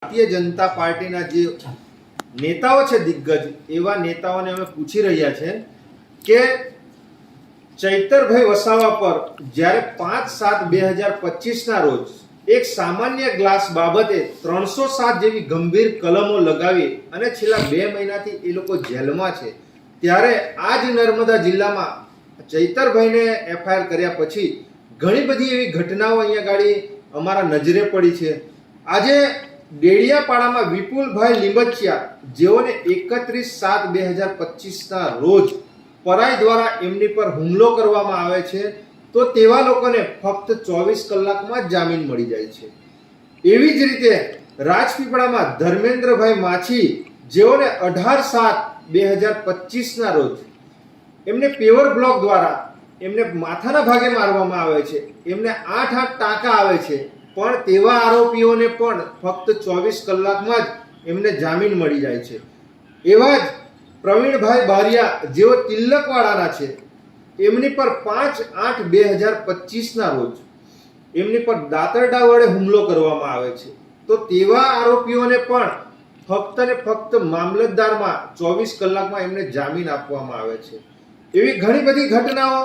ભારતીય જનતા પાર્ટીના જે નેતાઓ છે દિગ્ગજ, એવા નેતાઓને અમે પૂછી રહ્યા છે કે ચૈતરભાઈ વસાવા પર જ્યારે 5/7/2025 રોજ એક સામાન્ય ગ્લાસ બાબતે 307 જેવી ગંભીર કલમો લગાવી અને છેલ્લા 2 મહિનાથી એ લોકો જેલમાં છે, ત્યારે આ જ નર્મદા જિલ્લામાં ચૈતરભાઈને એફઆઈઆર કર્યા પછી ઘણી બધી એવી ઘટનાઓ અહીંયા ગાડી અમારા નજરે પડી છે. આજે ડેડિયાપાડામાં વિપુલભાઈ લીંબચિયા, જેઓને 31/7/2025 રોજ પરાઈ દ્વારા એમની પર હુમલો કરવામાં આવે છે, તો તેવા લોકોને ફક્ત 24 કલાકમાં જ જામીન મળી જાય છે. એવી જ રીતે રાજપીપળામાં ધર્મેન્દ્રભાઈ માછી, જેઓને 18/7/2025 રોજ એમને પેવર બ્લોક દ્વારા એમને માથાના ભાગે મારવામાં આવે છે, એમને 8 ટાંકા આવે છે, પણ તેવા આરોપીઓને પણ ફક્ત 24 કલાકમાં જ એમને જામીન મળી જાય છે. એવા જ પ્રવીણભાઈ બારિયા, જેઓ તિલકવાડાના છે, એમની પર 5/8/2025 રોજ એમની પર દાતરડા વડે હુમલો કરવામાં આવે છે, તો તેવા આરોપીઓને પણ ફક્ત ને ફક્ત મામલતદારમાં 24 કલાકમાં એમને જામીન આપવામાં આવે છે. એવી ઘણી બધી ઘટનાઓ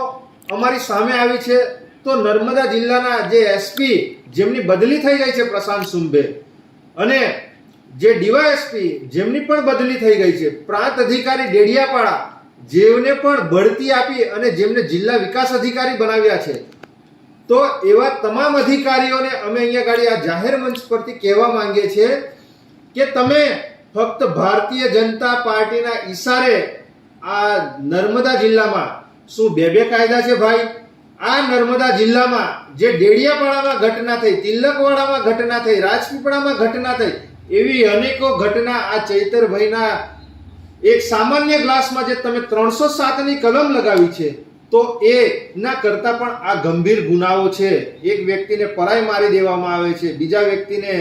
અમારી સામે આવી છે. તો નર્મદા જિલ્લાના જે એસપી, જેમની બદલી થઈ ગઈ છે પ્રશાંત સુંબે, અને જે ડીવાયએસપી, જેમની પણ બદલી થઈ ગઈ છે, પ્રાંત અધિકારી ડેડિયાપાડા, જેમને પણ બઢતી આપી અને જેમને જિલ્લા વિકાસ અધિકારી બનાવ્યા છે, તો એવા તમામ અધિકારીઓને અમે અહીંયા ગાડી આ જાહેર મંચ પરથી કહેવા માંગીએ છીએ કે તમે ફક્ત ભારતીય જનતા પાર્ટીના ઈશારે આ નર્મદા જિલ્લામાં શું બે કાયદા છે ભાઈ? આ નર્મદા જિલ્લામાં જે ડેડિયાપાડામાં ઘટના થઈ, તિલકવાડામાં ઘટના થઈ, રાજપીપળામાં ઘટના થઈ, એવી અનેકો ઘટના આ ચૈતરભાઈના એક સામાન્ય ગ્લાસમાં જે તમે 307ની કલમ લગાવી છે, તો એ ના કરતા પણ આ ગંભીર ગુનાઓ છે. એક વ્યક્તિને પરાઈ મારી દેવામાં આવે છે, બીજા વ્યક્તિને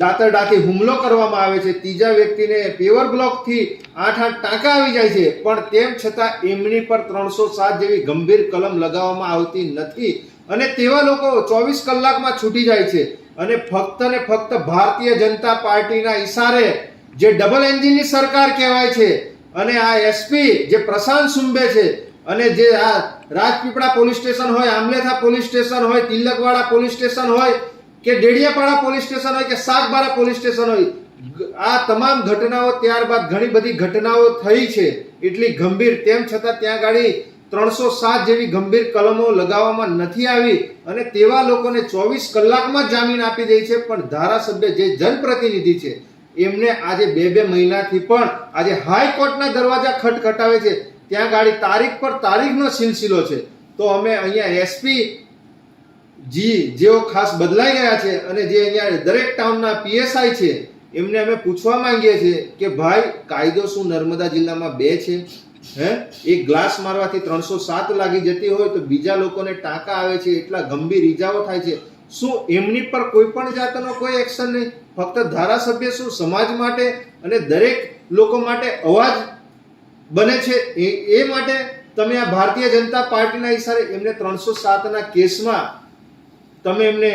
દાતરડાથી હુમલો કરવામાં આવે છે, ત્રીજા વ્યક્તિને પેવર બ્લોકથી 8 ટાંકા આવી જાય છે, પણ તેમ છતાં એમની પર 307 જેવી ગંભીર કલમ લગાવવામાં આવતી નથી, અને તેવા લોકો 24 કલાકમાં છૂટી જાય છે. અને ફક્ત ને ફક્ત ભારતીય જનતા પાર્ટીના ઈશારે જે ડબલ એન્જિનની સરકાર કહેવાય છે, અને આ એસપી જે પ્રશાંત સુંબે છે, અને જે આ રાજપીપળા પોલીસ સ્ટેશન હોય, આમલેથા પોલીસ સ્ટેશન હોય, તિલકવાડા પોલીસ સ્ટેશન હોય, કે ડેડિયાપાડા પોલીસ સ્ટેશન હોય, કે સાગબારા પોલીસ સ્ટેશન હોય, આ તમામ ઘટનાઓ ત્યારબાદ ઘણી બધી ઘટનાઓ થઈ છે એટલી ગંભીર, તેમ છતાં ત્યાં ગાડી 307 જેવી ગંભીર કલમો લગાવવામાં નથી આવી, અને તેવા લોકોને 24 કલાકમાં જામીન આપી દે છે. પણ ધારાસભ્ય જે જનપ્રતિનિધિ છે, એમને આજે 2 મહિનાથી પણ આજે હાઈકોર્ટના દરવાજા ખટખટાવે છે. ત્યાં ગાડી તારીખ પર તારીખનો સિલસિલો છે. તો અમે અહીંયા એસપી જેઓ ખાસ બદલાઈ ગયા છે, અને જે અહીંયા દરેક ટાઉનના પીએસઆઈ છે, એમને અમે પૂછવા માંગીએ છીએ કે ભાઈ, કાયદો શું નર્મદા જિલ્લામાં 2 છે? એક ગ્લાસ મારવાથી 307 લાગી જતી હોય, તો બીજા લોકોને ટાંકા આવે છે, એટલા ગંભીર ઈજાઓ થાય છે, શું એમની પર કોઈ પણ જાતનો કોઈ એક્શન નહીં? ફક્ત ધારાસભ્ય શું સમાજ માટે અને દરેક લોકો માટે અવાજ બને છે, એ માટે તમે આ ભારતીય જનતા પાર્ટીના ઈશારે એમને 307ના કેસમાં તમે એમને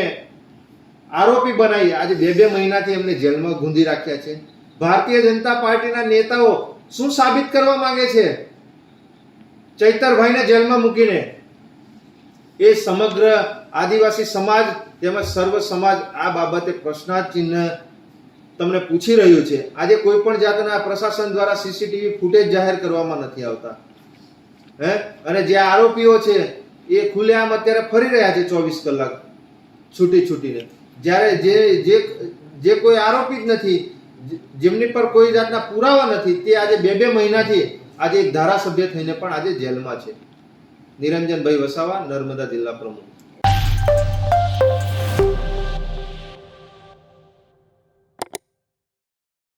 આરોપી બનાવી આજે 2 મહિનાથી એમને જેલમાં ગુંદી રાખ્યા છે. ભારતીય જનતા પાર્ટીના નેતાઓ શું સાબિત કરવા માંગે છે ચૈતરભાઈને જેલમાં મૂકીને? એ સમગ્ર આદિવાસી સમાજ તેમજ સર્વ સમાજ આ બાબતે પ્રશ્નાર્થ ચિહ્ન તમને પૂછી રહ્યું છે. આજે કોઈ પણ જાતના પ્રશાસન દ્વારા સીસીટીવી ફૂટેજ જાહેર કરવામાં નથી આવતા, અને જે આરોપીઓ છે એ ખુલ્લેઆમ અત્યારે ફરી રહ્યા છે 24 કલાક છૂટીને, જ્યારે જે કોઈ આરોપી જ નથી, જેમની પર કોઈ જાતના પુરાવા નથી, તે આજે 2 મહિનાથી આજે એક ધારાસભ્ય થઈને પણ આજે જેલમાં છે. નિરંજનભાઈ વસાવા, નર્મદા જિલ્લા પ્રમુખ.